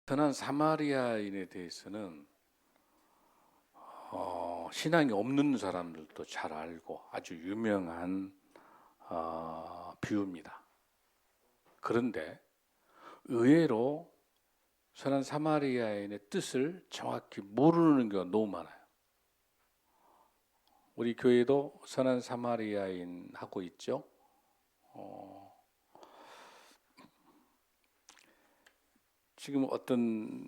선한 사마리아인에 대해서는 신앙이 없는 사람들도 잘 알고 아주 유명한 비유입니다. 그런데 의외로 선한 사마리아인의 뜻을 정확히 모르는 경우가 너무 많아요. 우리 교회도 선한 사마리아인 하고 있죠. 지금 어떤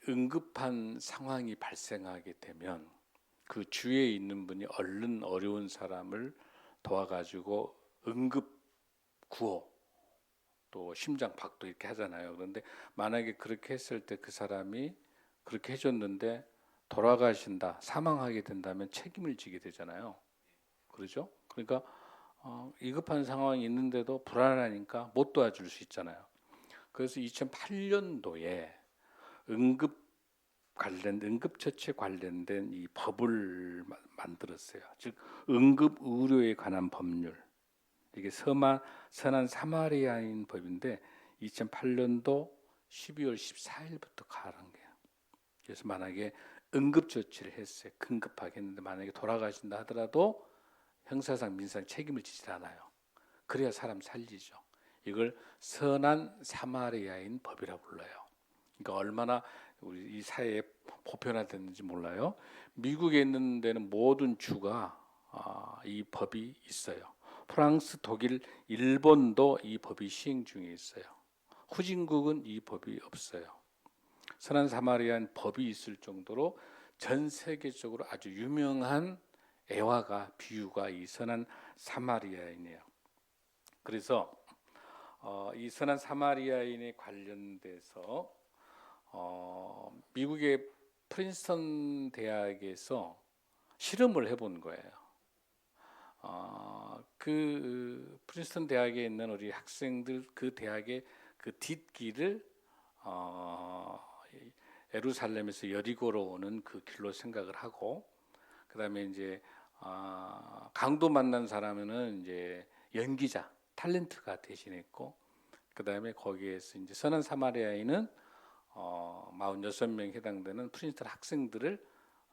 응급한 상황이 발생하게 되면 그 주위에 있는 분이 얼른 어려운 사람을 도와가지고 응급 구호 또 심장 박도 이렇게 하잖아요. 그런데 만약에 그렇게 했을 때 그 사람이 그렇게 해줬는데 돌아가신다, 사망하게 된다면 책임을 지게 되잖아요. 그러죠? 그러니까 위급한 상황이 있는데도 불안하니까 못 도와줄 수 있잖아요. 그래서 2008년도에 응급처치에 관련된 이 법을 만들었어요. 즉 응급 의료에 관한 법률. 이게 선한 사마리아인 법인데 2008년도 12월 14일부터 가는 거예요. 그래서 만약에 응급조치를 했어요. 긴급하게 했는데 만약에 돌아가신다 하더라도 형사상 민사상 책임을 지지 않아요. 그래야 사람 살리죠. 이걸 선한 사마리아인 법이라고 불러요. 그러니까 얼마나 우리 이 사회에 보편화됐는지 몰라요. 미국에 있는 데는 모든 주가 이 법이 있어요. 프랑스, 독일, 일본도 이 법이 시행 중에 있어요. 후진국은 이 법이 없어요. 선한 사마리아인 법이 있을 정도로 전 세계적으로 아주 유명한 애화가 비유가 이 선한 사마리아인이에요. 그래서 이 선한 사마리아인에 관련돼서 미국의 프린스턴 대학에서 실험을 해본 거예요. 그 프린스턴 대학에 있는 우리 학생들 그 대학의 그 뒷길을 예루살렘에서 여리고로 오는 그 길로 생각을 하고, 그다음에 이제 강도 만난 사람은 이제 연기자 탤런트가 대신했고, 그다음에 거기에서 이제 선한 사마리아인은 46명 해당되는 프린스턴 학생들을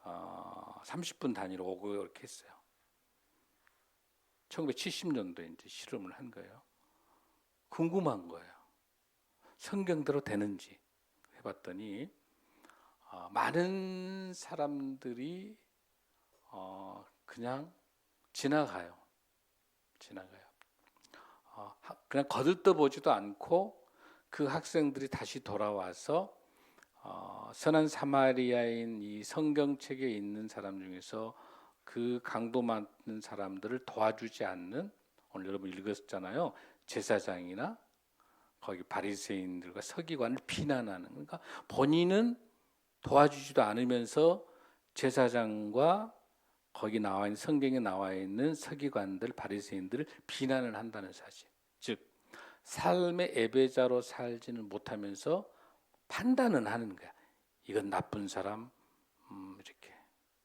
30분 단위로 오고 이렇게 했어요. 1970년도에 이제 실험을 한 거예요. 궁금한 거예요. 성경대로 되는지 해봤더니 많은 사람들이 그냥 지나가요. 그냥 거들떠보지도 않고 그 학생들이 다시 돌아와서 선한 사마리아인 이 성경책에 있는 사람 중에서 그 강도 많은 사람들을 도와주지 않는, 오늘 여러분 읽었잖아요. 제사장이나 거기 바리새인들과 서기관을 비난하는, 그러니까 본인은 도와주지도 않으면서 제사장과 거기 나와 있는 성경에 나와 있는 서기관들 바리새인들을 비난을 한다는 사실. 즉 삶의 예배자로 살지는 못하면서 판단은 하는 거야. 이건 나쁜 사람 이렇게.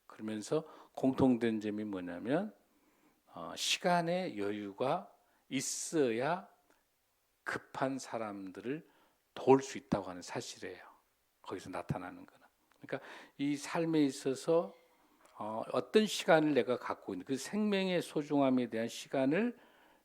그러면서 공통된 점이 뭐냐면 시간의 여유가 있어야 급한 사람들을 도울 수 있다고 하는 사실이에요. 거기서 나타나는 거는. 그러니까 이 삶에 있어서 어떤 시간을 내가 갖고 있는 그 생명의 소중함에 대한 시간을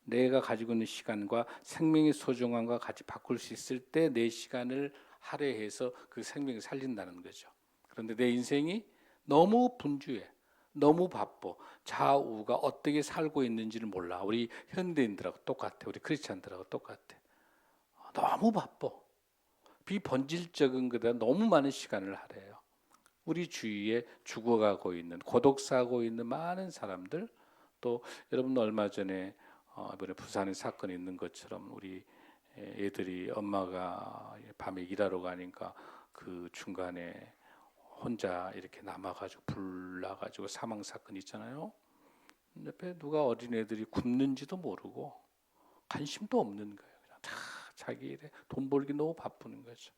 내가 가지고 있는 시간과 생명의 소중함과 같이 바꿀 수 있을 때 내 시간을 할애해서 그 생명을 살린다는 거죠. 그런데 내 인생이 너무 분주해. 너무 바빠. 좌우가 어떻게 살고 있는지를 몰라. 우리 현대인들하고 똑같아. 우리 크리스찬들하고 똑같아. 너무 바빠. 비본질적인 것에 너무 많은 시간을 할애해요. 우리 주위에 죽어가고 있는, 고독사하고 있는 많은 사람들, 또 여러분 얼마 전에 이번에 부산에 사건이 있는 것처럼 우리 애들이 엄마가 밤에 일하러 가니까 그 중간에 혼자 이렇게 남아가지고 불 나가지고 사망 사건 있잖아요. 옆에 누가 어린애들이 굶는지도 모르고 관심도 없는 거예요. 그냥 다 자기 일에 돈 벌기 너무 바쁘는 거죠.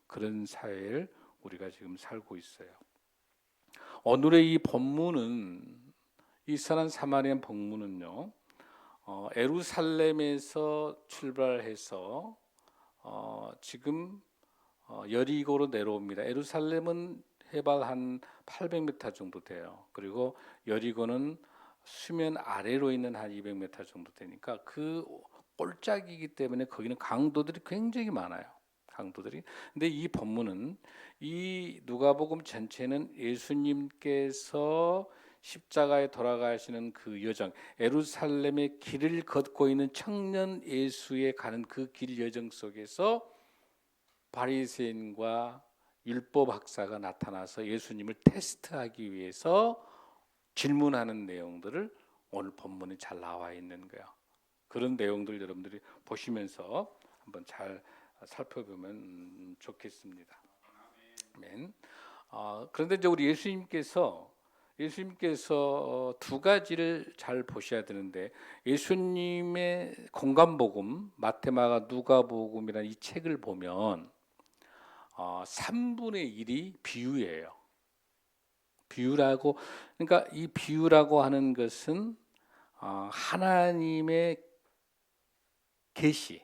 그런 사회를 우리가 지금 살고 있어요. 오늘의 이 본문은, 이 선한 사마리안 본문은요, 예루살렘에서 출발해서 지금 여리고로 내려옵니다. 예루살렘은 해발 한 800m 정도 돼요. 그리고 여리고는 수면 아래로 있는 한 200m 정도 되니까 그 꼴짝이기 때문에 거기는 강도들이 굉장히 많아요. 강도들이. 근데 이 본문은 이 누가복음 전체는 예수님께서 십자가에 돌아가시는 그 여정, 예루살렘의 길을 걷고 있는 청년 예수에 가는 그 길 여정 속에서 바리새인과 율법 학사가 나타나서 예수님을 테스트하기 위해서 질문하는 내용들을 오늘 본문에 잘 나와 있는 거예요. 그런 내용들 여러분들이 보시면서 한번 잘 살펴보면 좋겠습니다. 아멘. 그런데 이제 우리 예수님께서 두 가지를 잘 보셔야 되는데, 예수님의 공간복음 마태마가 누가복음이라는 이 책을 보면 3분의 1이 비유예요. 비유라고, 그러니까 이 비유라고 하는 것은 하나님의 계시,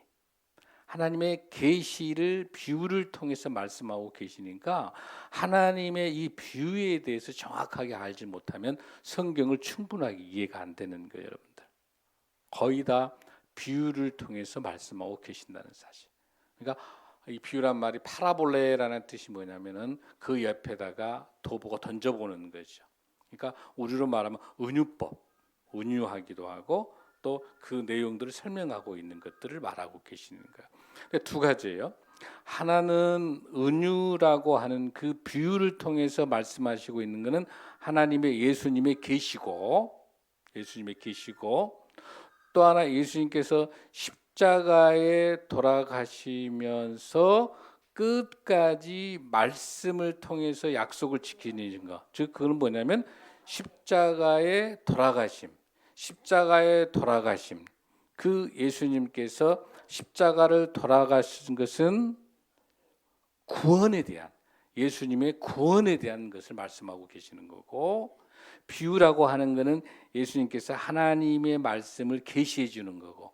하나님의 계시를 비유를 통해서 말씀하고 계시니까 하나님의 이 비유에 대해서 정확하게 알지 못하면 성경을 충분하게 이해가 안 되는 거예요, 여러분들. 거의 다 비유를 통해서 말씀하고 계신다는 사실. 그러니까 이 비유란 말이 파라볼레라는 뜻이 뭐냐면은 그 옆에다가 도보고 던져보는 거죠. 그러니까 우리로 말하면 은유법, 은유하기도 하고 또 그 내용들을 설명하고 있는 것들을 말하고 계시는 거예요. 두 가지예요. 하나는 은유라고 하는 그 비유를 통해서 말씀하시고 있는 것은 하나님의 예수님의 계시고 또 하나 예수님께서 십자가에 돌아가시면서 끝까지 말씀을 통해서 약속을 지키는 것. 즉 그건 뭐냐면 십자가에 돌아가심. 그 예수님께서 십자가를 돌아가신 것은 구원에 대한, 예수님의 구원에 대한 것을 말씀하고 계시는 거고, 비유라고 하는 것은 예수님께서 하나님의 말씀을 계시해 주는 거고,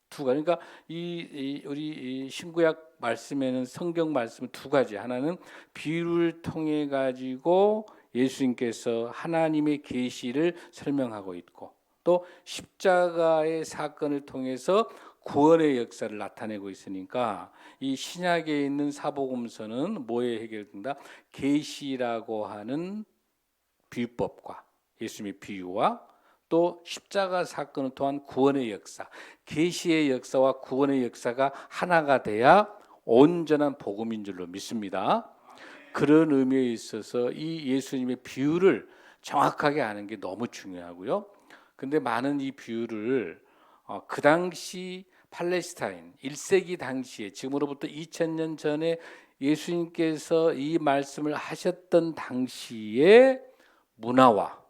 두 가지. 그러니까 우리 신구약 말씀에는 성경 말씀은 두 가지. 하나는 비유를 통해 가지고 예수님께서 하나님의 계시를 설명하고 있고, 또 십자가의 사건을 통해서 구원의 역사를 나타내고 있으니까 이 신약에 있는 사복음서는 뭐에 해결된다? 계시라고 하는 비유법과 예수님의 비유와 또 십자가 사건을 통한 구원의 역사, 계시의 역사와 구원의 역사가 하나가 돼야 온전한 복음인 줄로 믿습니다. 그런 의미에 있어서 이 예수님의 비유를 정확하게 아는 게 너무 중요하고요. 근데 많은 이 비유를 그 당시 팔레스타인 1세기 당시에, 지금으로부터 2000년 전에 예수님께서 이 말씀을 하셨던 당시의 문화와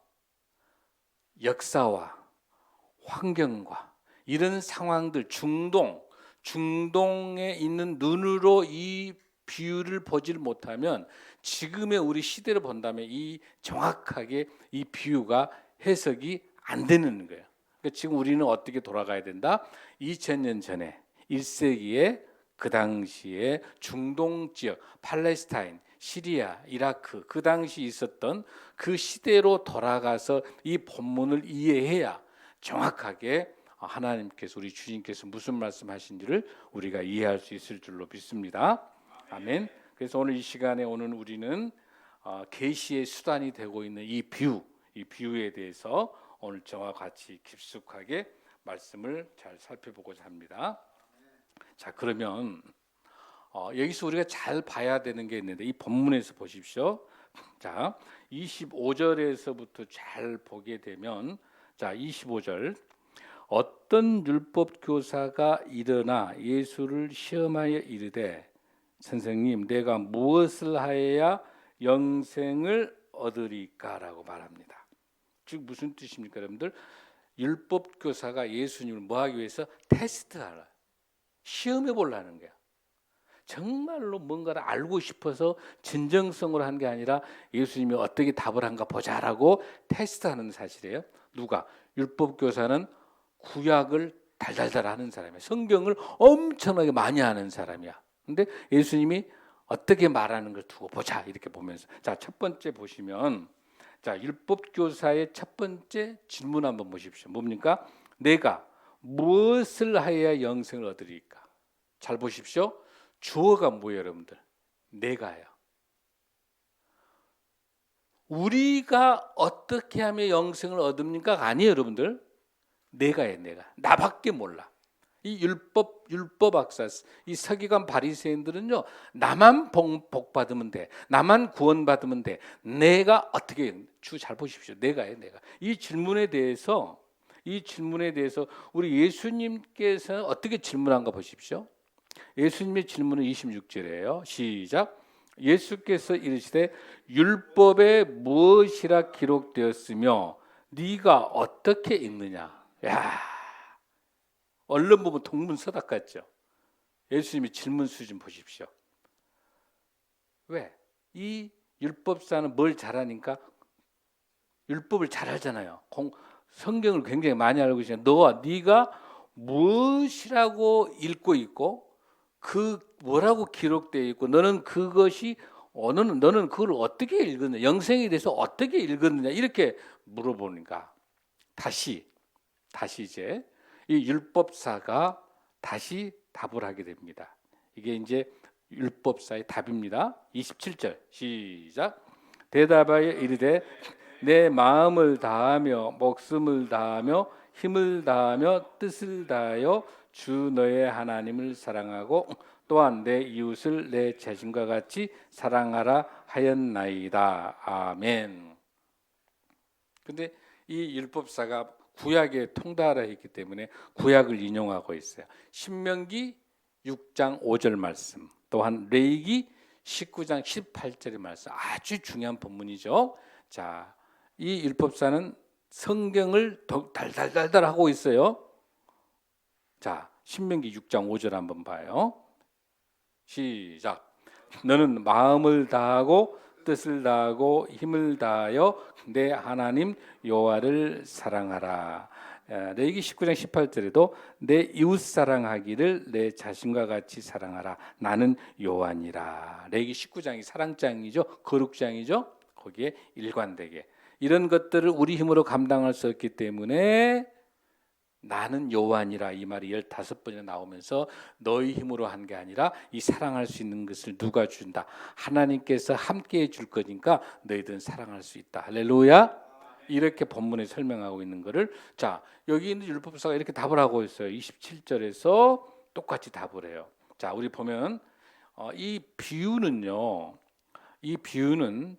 역사와 환경과 이런 상황들, 중동에 있는 눈으로 이 비유를 보질 못하면 지금의 우리 시대를 본다면 이 정확하게 이 비유가 해석이 안 되는 거예요. 그러니까 지금 우리는 어떻게 돌아가야 된다? 2000년 전에 1세기에 그 당시에 중동 지역, 팔레스타인, 시리아, 이라크 그 당시 있었던 그 시대로 돌아가서 이 본문을 이해해야 정확하게 하나님께서, 우리 주님께서 무슨 말씀하신지를 우리가 이해할 수 있을 줄로 믿습니다. 아멘. 그래서 오늘 이 시간에 오늘 우리는 계시의 수단이 되고 있는 이 비유에 대해서 오늘 저와 같이 깊숙하게 말씀을 잘 살펴보고자 합니다. 자, 그러면 여기서 우리가 잘 봐야 되는 게 있는데 이 본문에서 보십시오. 자, 25절에서부터 잘 보게 되면, 자, 25절. 어떤 율법 교사가 일어나 예수를 시험하여 이르되, 선생님, 내가 무엇을 하여야 영생을 얻으리까라고 말합니다. 즉 무슨 뜻입니까, 여러분들? 율법 교사가 예수님을 뭐 하기 위해서? 테스트하라, 시험해 보려는 거야. 정말로 뭔가를 알고 싶어서 진정성으로 한 게 아니라 예수님이 어떻게 답을 한가 보자라고 테스트하는 사실이에요. 누가? 율법 교사는 구약을 달달달 하는 사람이야. 성경을 엄청나게 많이 아는 사람이야. 근데 예수님이 어떻게 말하는 걸 두고 보자 이렇게 보면서 자, 첫 번째 보시면 자, 율법 교사의 첫 번째 질문 한번 보십시오. 뭡니까? 내가 무엇을 하여야 영생을 얻으리까? 잘 보십시오. 주어가 뭐예요, 여러분들? 내가요. 우리가 어떻게 하면 영생을 얻습니까? 아니에요, 여러분들. 내가요, 내가. 나밖에 몰라. 이 율법 학사, 이 서기관 바리새인들은요, 나만 복 받으면 돼, 나만 구원 받으면 돼. 내가 어떻게 주 잘 보십시오. 내가요, 내가. 이 질문에 대해서 우리 예수님께서 어떻게 질문한가 보십시오. 예수님의 질문은 26절이에요. 시작. 예수께서 이르시되 율법에 무엇이라 기록되었으며 네가 어떻게 읽느냐. 야, 얼른 보면 동문서답 같죠. 예수님의 질문 수준 보십시오. 왜? 이 율법사는 뭘 잘하니까? 율법을 잘 알잖아요. 성경을 굉장히 많이 알고 있잖아요. 네가 무엇이라고 읽고 있고 그 뭐라고 기록되어 있고 너는 너는 그걸 어떻게 읽었느냐, 영생에 대해서 어떻게 읽었느냐 이렇게 물어보니까 다시 이제 이 율법사가 다시 답을 하게 됩니다. 이게 이제 율법사의 답입니다. 27절 시작. 대답하여 이르되 내 마음을 다하며 목숨을 다하며 힘을 다하며 뜻을 다하여 주 너의 하나님을 사랑하고 또한 내 이웃을 내 자신과 같이 사랑하라 하였나이다. 아멘. 근데 이 율법사가 구약에 통달하여 있기 때문에 구약을 인용하고 있어요. 신명기 6장 5절 말씀, 또한 레위기 19장 18절의 말씀, 아주 중요한 본문이죠. 자, 이 율법사는 성경을 달달달달 하고 있어요. 자, 신명기 6장 5절 한번 봐요. 시작. 너는 마음을 다하고 뜻을 다하고 힘을 다하여 내 하나님 여호와를 사랑하라. 레위기 19장 18절에도 내 이웃 사랑하기를 내 자신과 같이 사랑하라. 나는 여호와니라. 레위기 19장이 사랑장이죠. 거룩장이죠. 거기에 일관되게 이런 것들을 우리 힘으로 감당할 수 없기 때문에 나는 여호와니라 이 말이 15번이나 나오면서 너희 힘으로 한 게 아니라 이 사랑할 수 있는 것을 누가 준다? 하나님께서 함께해 줄 거니까 너희들은 사랑할 수 있다. 할렐루야. 이렇게 본문에 설명하고 있는 것을 자, 여기 있는 율법사가 이렇게 답을 하고 있어요. 27절에서 똑같이 답을 해요. 자, 우리 보면 이 비유는요. 이 비유는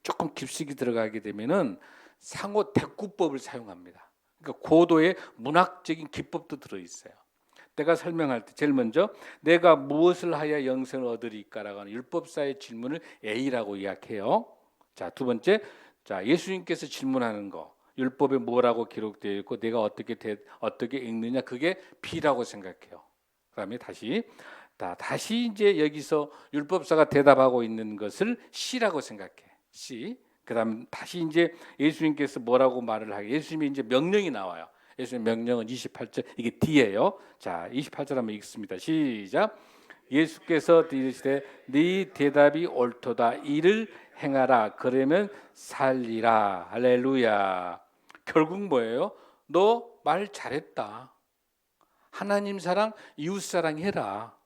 조금 깊숙이 들어가게 되면은 상호 대꾸법을 사용합니다. 그러니까 고도의 문학적인 기법도 들어 있어요. 내가 설명할 때 제일 먼저 내가 무엇을 하여 영생을 얻으리까라고 하는 율법사의 질문을 A라고 이야기해요. 자, 두 번째, 자, 예수님께서 질문하는 거 율법에 뭐라고 기록되어 있고 내가 어떻게 읽느냐 그게 B라고 생각해요. 그다음에 다시 이제 여기서 율법사가 대답하고 있는 것을 C라고 생각해. C. 그다음 다시 이제 예수님께서 뭐라고 말을 하게? 예수님이 이제 명령이 나와요. 예수님 명령은 28절 이게 D예요. 자, 28절 한번 읽습니다. 시작. 예수께서 이르시되 네 대답이 옳도다. 이를 행하라. 그러면 살리라. 할렐루야. 결국 뭐예요? 너 말 잘했다. 하나님 사랑, 이웃 사랑 해라.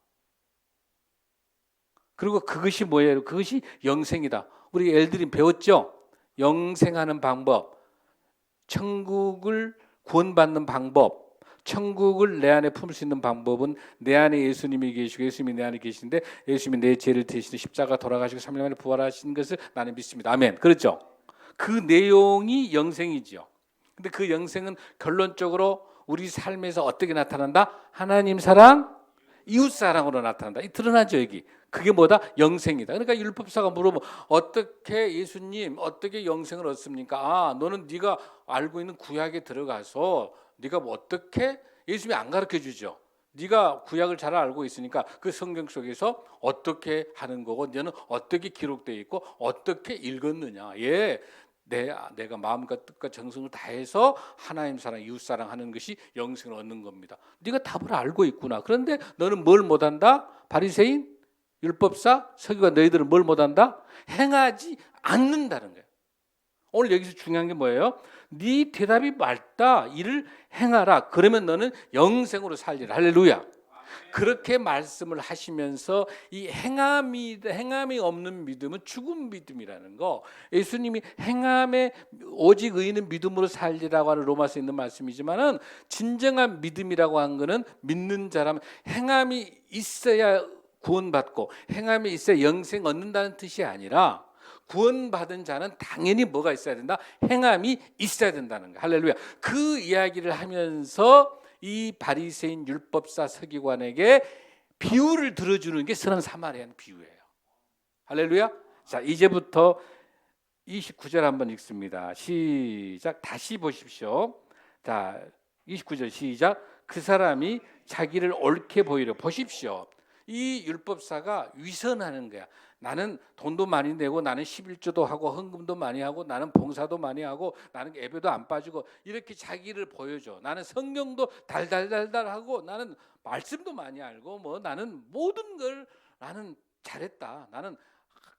그리고 그것이 뭐예요? 그것이 영생이다. 우리 애들이 배웠죠? 영생하는 방법, 천국을 구원받는 방법, 천국을 내 안에 품을 수 있는 방법은 내 안에 예수님이 계시고 예수님이 내 안에 계시는데 예수님이 내 죄를 대신 십자가 돌아가시고 3일 만에 부활하신 것을 나는 믿습니다. 아멘. 그렇죠? 그 내용이 영생이지요. 근데 그 영생은 결론적으로 우리 삶에서 어떻게 나타난다? 하나님 사랑, 이웃 사랑으로 나타난다. 이 드러나죠 여기. 그게 뭐다? 영생이다. 그러니까 율법사가 물어보 어떻게 예수님 어떻게 영생을 얻습니까? 아, 너는 네가 알고 있는 구약에 들어가서 네가 뭐 어떻게 예수님이 안 가르쳐 주죠. 네가 구약을 잘 알고 있으니까 그 성경 속에서 어떻게 하는 거고 너는 어떻게 기록되어 있고 어떻게 읽었느냐. 예. 내가 마음과 뜻과 정성을 다해서 하나님 사랑, 이웃 사랑하는 것이 영생을 얻는 겁니다. 네가 답을 알고 있구나. 그런데 너는 뭘 못한다? 바리새인? 율법사, 서기관 너희들은 뭘 못한다? 행하지 않는다는 거예요. 오늘 여기서 중요한 게 뭐예요? 네 대답이 맞다. 이를 행하라. 그러면 너는 영생으로 살리라. 할렐루야. 그렇게 말씀을 하시면서 이 행함이 없는 믿음은 죽은 믿음이라는 거. 예수님이 행함에 오직 의인은 믿음으로 살리라고 하는 로마서에 있는 말씀이지만은 진정한 믿음이라고 하는 거는 믿는 자라면 행함이 있어야 구원받고 행함이 있어야 영생 얻는다는 뜻이 아니라 구원받은 자는 당연히 뭐가 있어야 된다? 행함이 있어야 된다는 거예요. 할렐루야. 그 이야기를 하면서 이 바리새인 율법사 서기관에게 비유를 들어주는 게 선한 사마리아인 비유예요. 할렐루야. 자, 이제부터 29절 한번 읽습니다. 시작. 다시 보십시오. 자, 29절 시작. 그 사람이 자기를 옳게 보이려. 보십시오. 이 율법사가 위선하는 거야. 나는 돈도 많이 내고 나는 11조도 하고 헌금도 많이 하고 나는 봉사도 많이 하고 나는 예배도 안 빠지고 이렇게 자기를 보여줘. 나는 성경도 달달달달하고 나는 말씀도 많이 알고 뭐 나는 모든 걸 나는 잘했다. 나는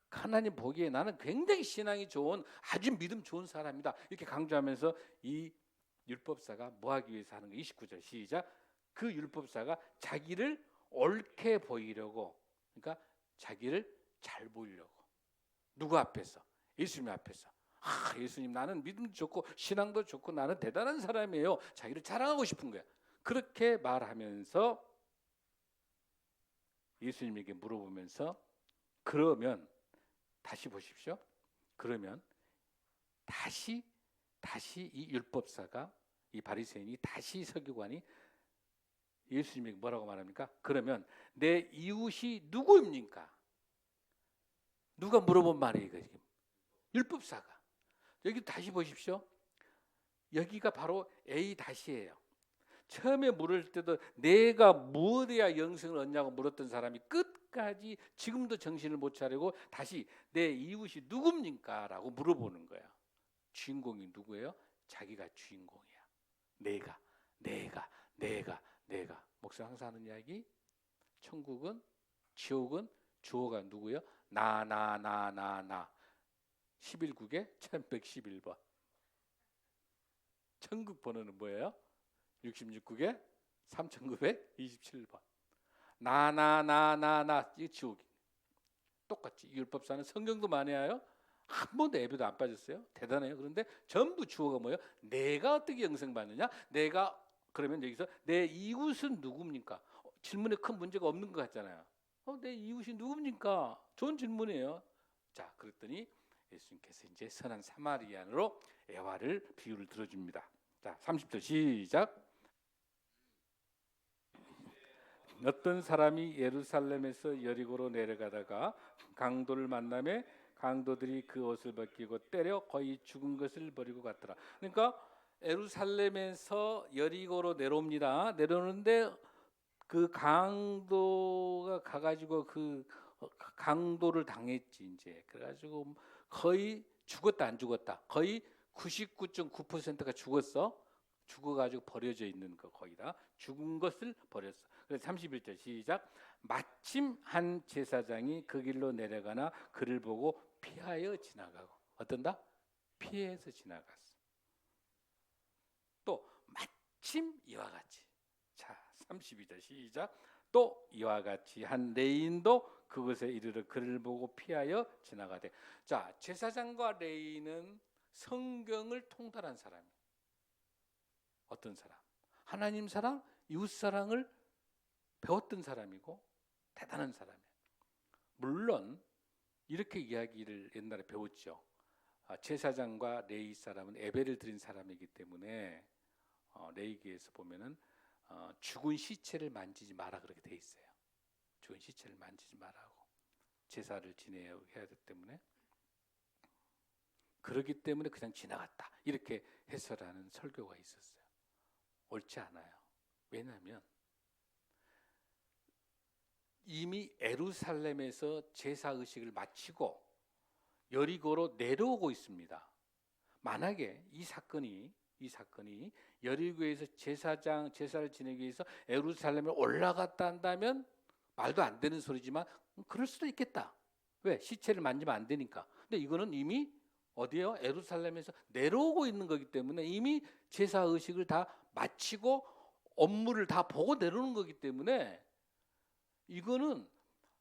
하나님 보기에 나는 굉장히 신앙이 좋은 아주 믿음 좋은 사람이다. 이렇게 강조하면서 이 율법사가 뭐 하기 위해서 하는 거 29절 시작. 그 율법사가 자기를 옳게 보이려고 그러니까 자기를 잘 보이려고 누구 앞에서? 예수님 앞에서. 예수님 나는 믿음도 좋고 신앙도 좋고 나는 대단한 사람이에요. 자기를 자랑하고 싶은 거야. 그렇게 말하면서 예수님에게 물어보면서 그러면 다시 보십시오. 그러면 다시 이 율법사가 이 바리새인이 다시 서기관이 예수님에게 뭐라고 말합니까? 그러면 내 이웃이 누구입니까? 누가 물어본 말이에요. 지금 율법사가. 여기 다시 보십시오. 여기가 바로 A 다시예요. 처음에 물을 때도 내가 무엇해야 영생을 얻냐고 물었던 사람이 끝까지 지금도 정신을 못 차리고 다시 내 이웃이 누굽니까? 라고 물어보는 거야. 주인공이 누구예요? 자기가 주인공이야. 내가. 목사 항상 하는 이야기. 천국은 지옥은 주어가 누구예요? 나 11국에 1111번. 천국 번호는 뭐예요? 66국에 3927번. 나 이 지옥이. 똑같이 율법사는 성경도 많이 해요. 한 번도 예배도 안 빠졌어요. 대단해요. 그런데 전부 주어가 뭐예요? 내가 어떻게 영생 받느냐? 내가 그러면 여기서 내 이웃은 누굽니까? 질문에 큰 문제가 없는 것 같잖아요. 내 이웃이 누굽니까? 좋은 질문이에요. 자, 그랬더니 예수님께서 이제 선한 사마리아인으로 애화를 비유를 들어줍니다. 자, 30절 시작. 어떤 사람이 예루살렘에서 여리고로 내려가다가 강도를 만나매 강도들이 그 옷을 벗기고 때려 거의 죽은 것을 버리고 갔더라. 그러니까 예루살렘에서 여리고로 내려옵니다. 내려오는데 그 강도가 가가지고 그 강도를 당했지 이제. 그래가지고 거의 죽었다 안 죽었다. 거의 99.9%가 죽었어. 죽어가지고 버려져 있는 거 거의 다 죽은 것을 버렸어. 그래서 31절 시작. 마침 한 제사장이 그 길로 내려가나 그를 보고 피하여 지나가고. 어떤다? 피해서 지나갔어. 또 마침 이와 같이. 자, 32절 시작. 또 이와 같이 한 레인도 그것에 이르러 그를 보고 피하여 지나가되. 자, 제사장과 레인은 성경을 통달한 사람이에요. 어떤 사람? 하나님 사랑, 이웃 사랑을 배웠던 사람이고 대단한 사람이에요. 물론 이렇게 이야기를 옛날에 배웠죠. 제사장과 레위 사람은 예배를 드린 사람이기 때문에 레위기에서 보면은 죽은 시체를 만지지 마라 그렇게 돼 있어요. 죽은 시체를 만지지 말라고 제사를 지내야 하기 때문에 그렇기 때문에 그냥 지나갔다 이렇게 해설하는 설교가 있었어요. 옳지 않아요. 왜냐하면 이미 예루살렘에서 제사 의식을 마치고 여리고로 내려오고 있습니다. 만약에 이 사건이 여리고에서 제사를 지내기 위해서 예루살렘에 올라갔다 한다면 말도 안 되는 소리지만 그럴 수도 있겠다. 왜? 시체를 만지면 안 되니까. 근데 이거는 이미 어디에요? 예루살렘에서 내려오고 있는 거기 때문에 이미 제사 의식을 다 마치고 업무를 다 보고 내려오는 거기 때문에 이거는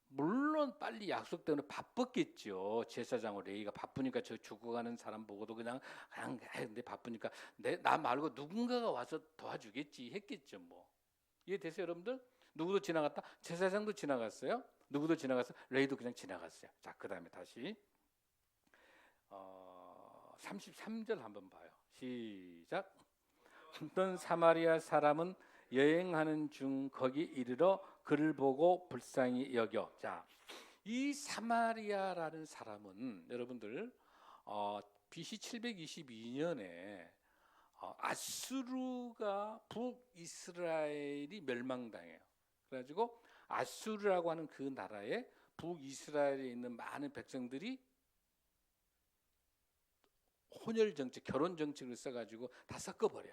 물론 빨리 약속 때문에 바빴겠죠. 제사장으로 레이가 바쁘니까 저 죽어가는 사람 보고도 그냥 근데 바쁘니까 나 말고 누군가가 와서 도와주겠지 했겠죠. 뭐 이해되세요, 여러분들? 누구도 지나갔다. 제사장도 지나갔어요. 누구도 지나가서 레이도 그냥 지나갔어요. 자, 그다음에 다시 33절 한번 봐요. 시작. 어떤 사마리아 사람은 여행하는 중 거기 이르러 그를 보고 불쌍히 여겨. 자, 이 사마리아라는 사람은 여러분들 BC 722년에 아수르가 북이스라엘이 멸망당해요. 그래가지고 아수르라고 하는 그 나라에 북이스라엘에 있는 많은 백성들이 혼혈 정책, 결혼 정책을 써가지고 다 섞어버려.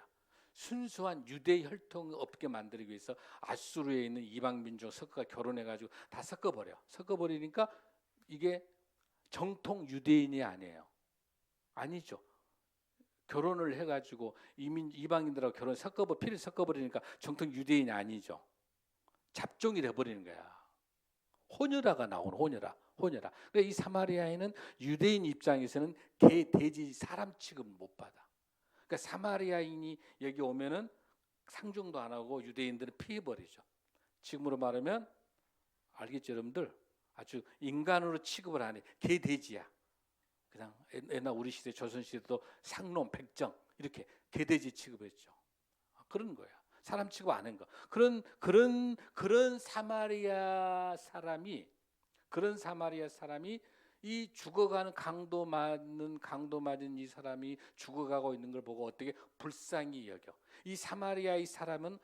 순수한 유대 혈통 없게 만들기 위해서 아수르에 있는 이방 민족 섞어 결혼해가지고 다 섞어버려. 섞어버리니까 이게 정통 유대인이 아니에요. 아니죠. 결혼을 해가지고 이방인들하고 피를 섞어버리니까 정통 유대인이 아니죠. 잡종이 돼버리는 거야. 혼혈아가 나오는 혼혈아. 그러니까 이 사마리아인은 유대인 입장에서는 개, 돼지, 사람 취급 못 받아. 그러니까 사마리아인이 여기 오면은 상종도 안 하고 유대인들은 피해버리죠. 지금으로 말하면 알겠죠, 여러분들? 아주 인간으로 취급을 안 해. 개, 돼지야. 그냥 옛날 우리 시대 조선 시대도 상놈, 백정 이렇게 개, 돼지 취급했죠. 그런 거야. 사람 취급 안 한 거. 그런 사마리아 사람이 이 죽어가는 강도 맞은 이 사람이 죽어가고 있는 걸 보고 어떻게 불쌍히 여겨. 이 사마리아의 사람은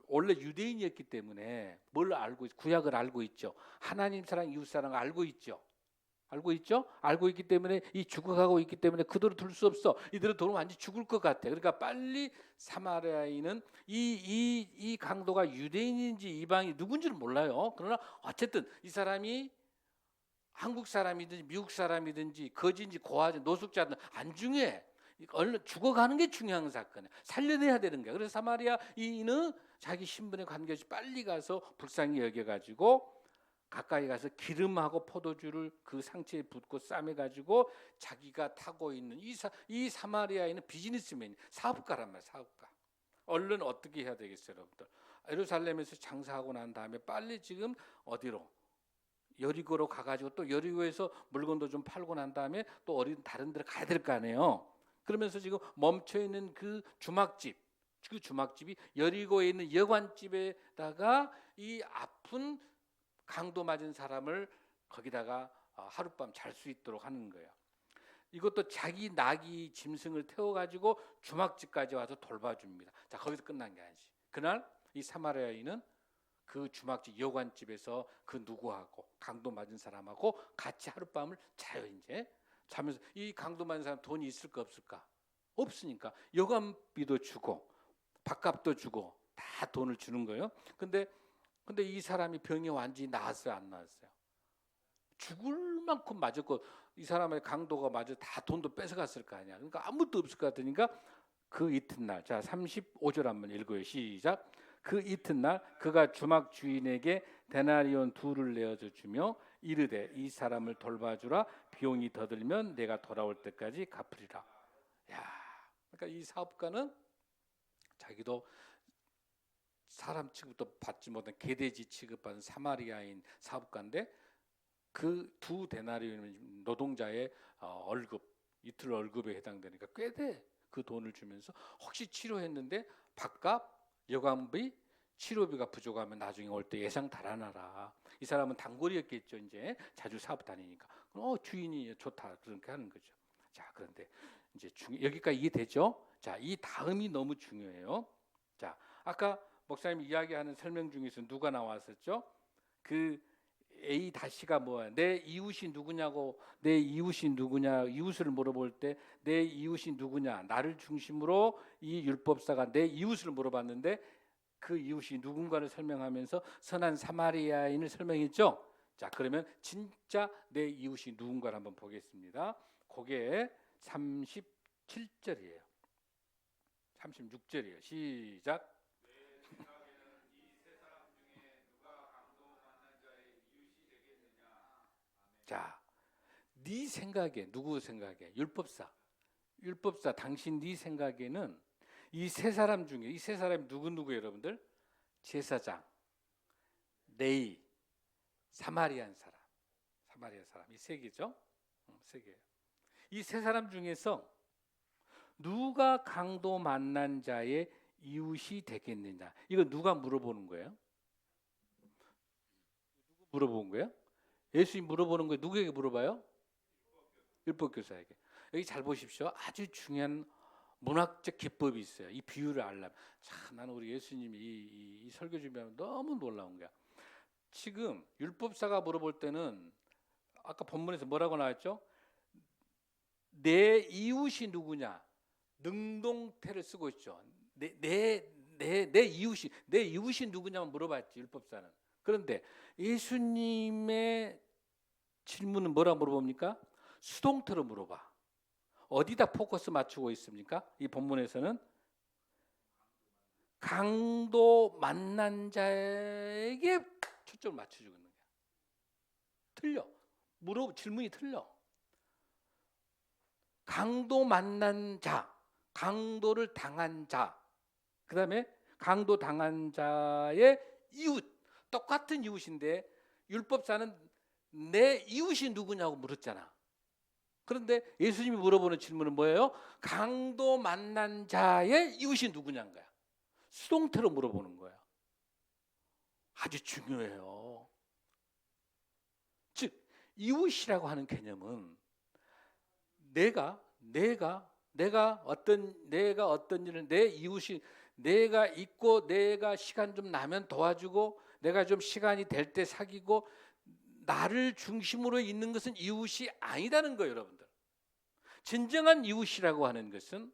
원래 유대인이었기 때문에 구약을 알고 있죠. 하나님 사랑, 이웃 사랑 알고 있죠. 알고 있기 때문에 이 죽어가고 있기 때문에 그대로 둘 수 없어. 이대로 두면 완전 죽을 것 같아. 그러니까 빨리 사마리아인은 이 강도가 유대인인지 이방이 누군지는 몰라요. 그러나 어쨌든 이 사람이 한국 사람이든지 미국 사람이든지 거지인지 고아지 노숙자든 안 중요해. 얼른 죽어가는 게 중요한 사건이야. 살려내야 되는 거야. 그래서 사마리아인은 자기 신분에 관계없이 빨리 가서 불쌍히 여겨가지고 가까이 가서 기름하고 포도주를 그 상처에 붓고 싸매가지고 자기가 타고 있는 이 사마리아인은 비즈니스맨, 사업가란 말이야. 사업가. 얼른 어떻게 해야 되겠어요, 여러분들? 예루살렘에서 장사하고 난 다음에 빨리 지금 어디로? 여리고로 가가지고 또 여리고에서 물건도 좀 팔고 난 다음에 또 다른 데로 가야 될 거 아니에요. 그러면서 지금 멈춰 있는 그 주막집이 여리고에 있는 여관집에다가 이 아픈 강도 맞은 사람을 거기다가 하룻밤 잘 수 있도록 하는 거예요. 이것도 자기 나귀 짐승을 태워가지고 주막집까지 와서 돌봐줍니다. 자, 거기서 끝난 게 아니지. 그날 이 사마리아인은 그 주막집 여관집에서 그 누구하고 강도 맞은 사람하고 같이 하룻밤을 자요. 이제 자면서 이 강도 맞은 사람 돈이 있을까 없을까? 없으니까 여관비도 주고 밥값도 주고 다 돈을 주는 거예요. 근데 이 사람이 병이 완전히 나았어요, 안 나았어요? 죽을 만큼 맞았고 이 사람의 강도가 맞아 다 돈도 뺏어갔을 거 아니야. 그러니까 아무것도 없을 것 같으니까 그 이튿날, 자 35절 한번 읽어요. 시작. 그 이튿날 그가 주막 주인에게 데나리온 2를 내어줘 주며 이르되 이 사람을 돌봐주라. 비용이 더 들면 내가 돌아올 때까지 갚으리라. 야, 그러니까 이 사업가는 자기도 사람 취급도 받지 못한 개돼지 취급받은 사마리아인 사업가인데 그 2데나리온 노동자의 이틀 월급에 해당되니까 꽤 돼. 그 돈을 주면서 혹시 치료했는데 밥값, 여관비, 치료비가 부족하면 나중에 올 때 예상 달아나라. 이 사람은 단골이었겠죠. 이제 자주 사업 다니니까. 주인이 좋다 그렇게 하는 거죠. 자, 그런데 이제 여기까지 이해되죠? 자, 이 다음이 너무 중요해요. 자, 아까 목사님 이야기하는 설명 중에서 누가 나왔었죠? 그 A 다시가 뭐야? 내 이웃이 누구냐고, 내 이웃이 누구냐, 이웃을 물어볼 때 내 이웃이 누구냐, 나를 중심으로 이 율법사가 내 이웃을 물어봤는데 그 이웃이 누군가를 설명하면서 선한 사마리아인을 설명했죠. 자, 그러면 진짜 내 이웃이 누군가를 한번 보겠습니다. 그게 37절이에요. 36절이에요. 시작. 자, 네 생각에, 누구 생각에? 율법사 당신 네 생각에는 이 세 사람 중에, 이 세 사람이 누구예요, 여러분들? 제사장, 레위, 사마리아 사람 이 세 개죠. 세 개예요. 이 세 사람 중에서 누가 강도 만난 자의 이웃이 되겠느냐? 이거 누가 물어보는 거예요? 누구 물어본 거예요? 예수님 물어보는 거예요. 누구에게 물어봐요? 율법교사에게. 여기 잘 보십시오. 아주 중요한 문학적 기법이 있어요. 이 비유를 알려면. 참 나는 우리 예수님이 이 설교 준비하면 너무 놀라운 거야. 지금 율법사가 물어볼 때는 아까 본문에서 뭐라고 나왔죠? 내 이웃이 누구냐? 능동태를 쓰고 있죠. 내 이웃이 누구냐만 물어봤지 율법사는. 그런데 예수님의 질문은 뭐라 물어봅니까? 수동태로 물어봐. 어디다 포커스 맞추고 있습니까? 이 본문에서는 강도 만난 자에게 초점을 맞춰주고 있는 거야. 틀려. 질문이 틀려. 강도 만난 자, 강도를 당한 자, 그 다음에 강도 당한 자의 이웃, 똑같은 이웃인데 율법사는 내 이웃이 누구냐고 물었잖아. 그런데 예수님이 물어보는 질문은 뭐예요? 강도 만난 자의 이웃이 누구냐는 거야. 수동태로 물어보는 거야. 아주 중요해요. 즉 이웃이라고 하는 개념은 내가 어떤 일을 내 이웃이 내가 있고 내가 시간 좀 나면 도와주고 내가 좀 시간이 될 때 사귀고 나를 중심으로 있는 것은 이웃이 아니다는 거예요, 여러분들. 진정한 이웃이라고 하는 것은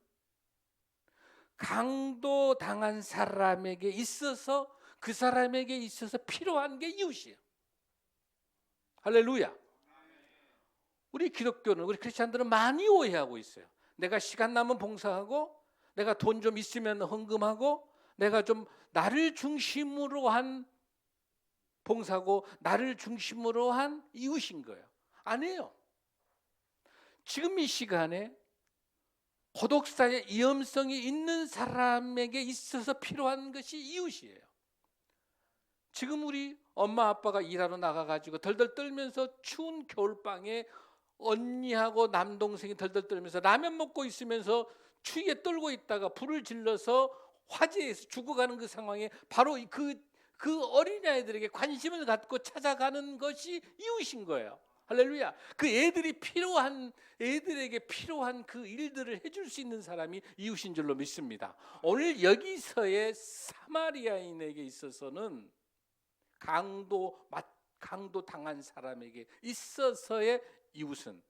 강도 당한 사람에게 있어서 그 사람에게 있어서 필요한 게 이웃이에요. 할렐루야. 우리 기독교는 우리 크리스찬들은 많이 오해하고 있어요. 내가 시간 나면 봉사하고 내가 돈 좀 있으면 헌금하고 내가 좀 나를 중심으로 한 봉사고 나를 중심으로 한 이웃인 거예요. 아니에요. 지금 이 시간에 고독사의 위험성이 있는 사람에게 있어서 필요한 것이 이웃이에요. 지금 우리 엄마 아빠가 일하러 나가가지고 덜덜 떨면서 추운 겨울방에 언니하고 남동생이 덜덜 떨면서 라면 먹고 있으면서 추위에 떨고 있다가 불을 질러서 화재에서 죽어가는 그 상황에 바로 그 어린아이들에게 관심을 갖고 찾아가는 것이 이웃인 거예요. 할렐루야. 그 애들에게 필요한 그 일들을 해줄 수 있는 사람이 이웃인 줄로 믿습니다. 오늘 여기서의 사마리아인에게 있어서는 강도 당한 사람에게 있어서의 이웃은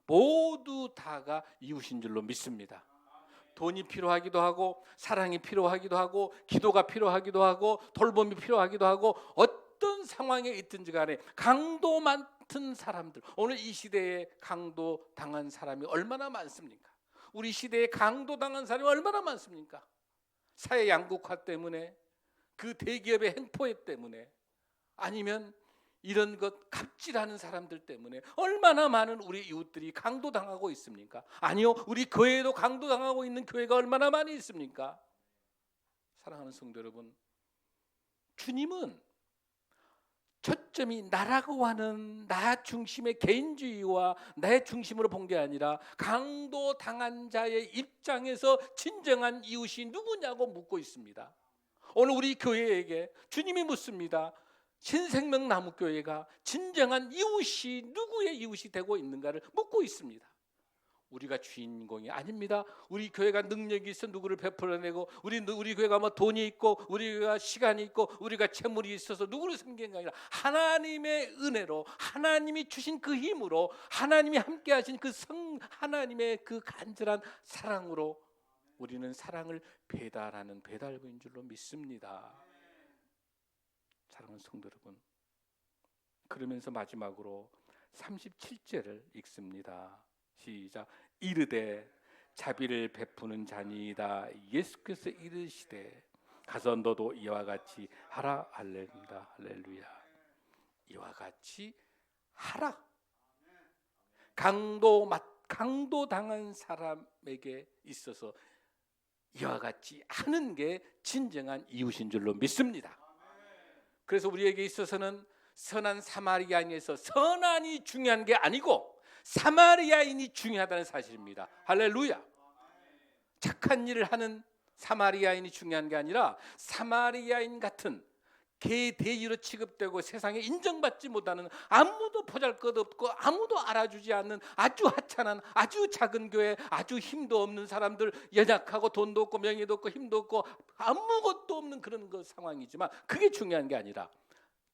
모두 다가 이웃인 줄로 믿습니다. 돈이 필요하기도 하고 사랑이 필요하기도 하고 기도가 필요하기도 하고 돌봄이 필요하기도 하고 어떤 상황에 있든지 간에 강도 많은 사람들, 오늘 이 시대에 강도 당한 사람이 얼마나 많습니까? 우리 시대에 강도 당한 사람이 얼마나 많습니까? 사회 양극화 때문에, 그 대기업의 행포 때문에, 아니면 이런 것 갑질하는 사람들 때문에 얼마나 많은 우리 이웃들이 강도당하고 있습니까? 아니요, 우리 교회도 강도당하고 있는 교회가 얼마나 많이 있습니까? 사랑하는 성도 여러분, 주님은 초점이 나라고 하는 나 중심의 개인주의와 나의 중심으로 본 게 아니라 강도당한 자의 입장에서 진정한 이웃이 누구냐고 묻고 있습니다. 오늘 우리 교회에게 주님이 묻습니다. 신생명 나무교회가 진정한 이웃이 누구의 이웃이 되고 있는가를 묻고 있습니다. 우리가 주인공이 아닙니다. 우리 교회가 능력이 있어 누구를 베풀어내고 우리 교회가 뭐 돈이 있고 우리가 시간이 있고 우리가 재물이 있어서 누구를 섬기는 게 아니라 하나님의 은혜로, 하나님이 주신 그 힘으로, 하나님이 함께하신 하나님의 그 간절한 사랑으로 우리는 사랑을 배달하는 배달부인 줄로 믿습니다. 사랑하는 성도 여러분, 그러면서 마지막으로 37절을 읽습니다. 시작. 이르되 자비를 베푸는 자니이다. 예수께서 이르시되 가서 너도 이와 같이 하라. 할렐루야. 할렐루야. 이와 같이 하라. 강도 당한 사람에게 있어서 이와 같이 하는 게 진정한 이웃인 줄로 믿습니다. 그래서 우리에게 있어서는 선한 사마리아인에서 선한이 중요한 게 아니고 사마리아인이 중요하다는 사실입니다. 할렐루야. 착한 일을 하는 사마리아인이 중요한 게 아니라 사마리아인 같은 개대지로 취급되고 세상에 인정받지 못하는, 아무도 보잘것없고 아무도 알아주지 않는 아주 하찮은 아주 작은 교회, 아주 힘도 없는 사람들, 연약하고 돈도 없고 명예도 없고 힘도 없고 아무것도 없는 그런 그 상황이지만 그게 중요한 게 아니라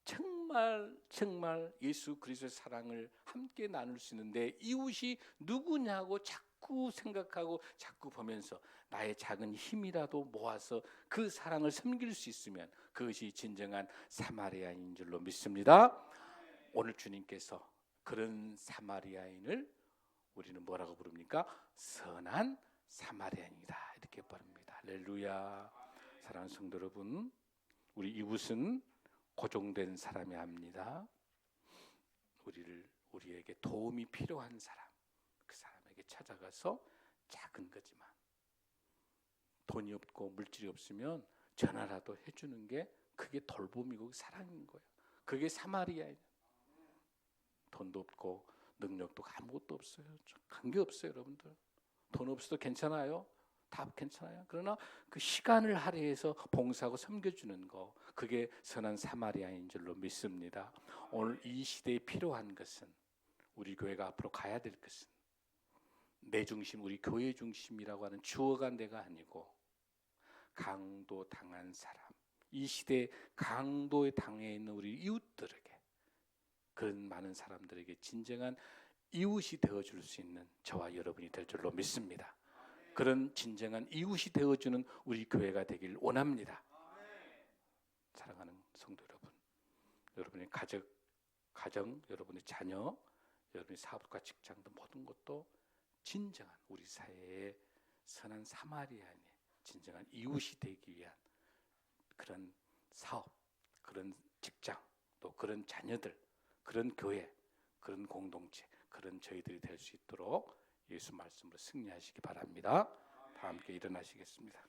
정말 예수 그리스도의 사랑을 함께 나눌 수 있는데 이웃이 누구냐고 자꾸 생각하고 자꾸 보면서 나의 작은 힘이라도 모아서 그 사랑을 섬길 수 있으면 그것이 진정한 사마리아인인 줄로 믿습니다. 오늘 주님께서 그런 사마리아인을 우리는 뭐라고 부릅니까? 선한 사마리아인이다, 이렇게 부릅니다. 할렐루야. 사랑하는 성도 여러분, 우리 이웃은 고종된 사람이 합니다. 우리에게 도움이 필요한 사람, 그 사람에게 찾아가서 작은 거지만 돈이 없고 물질이 없으면 전화라도 해주는 게 그게 돌봄이고 사랑인 거예요. 그게 사마리아예요. 돈도 없고 능력도 아무것도 없어요. 관계없어요. 여러분들 돈 없어도 괜찮아요. 다 괜찮아요. 그러나 그 시간을 할애해서 봉사하고 섬겨주는 거, 그게 선한 사마리아인 줄로 믿습니다. 오늘 이 시대에 필요한 것은, 우리 교회가 앞으로 가야 될 것은 내 중심, 우리 교회 중심이라고 하는 주어가 내가 아니고 강도 당한 사람, 이 시대에 강도에 당해 있는 우리 이웃들에게, 그런 많은 사람들에게 진정한 이웃이 되어줄 수 있는 저와 여러분이 될 줄로 믿습니다. 그런 진정한 이웃이 되어주는 우리 교회가 되길 원합니다. 사랑하는 성도 여러분, 여러분의 가정, 여러분의 자녀, 여러분의 사업과 직장도 모든 것도 진정한 우리 사회의 선한 사마리아인의 진정한 이웃이 되기 위한 그런 사업, 그런 직장, 또 그런 자녀들, 그런 교회, 그런 공동체, 그런 저희들이 될 수 있도록 예수 말씀으로 승리하시기 바랍니다. 다 함께 일어나시겠습니다.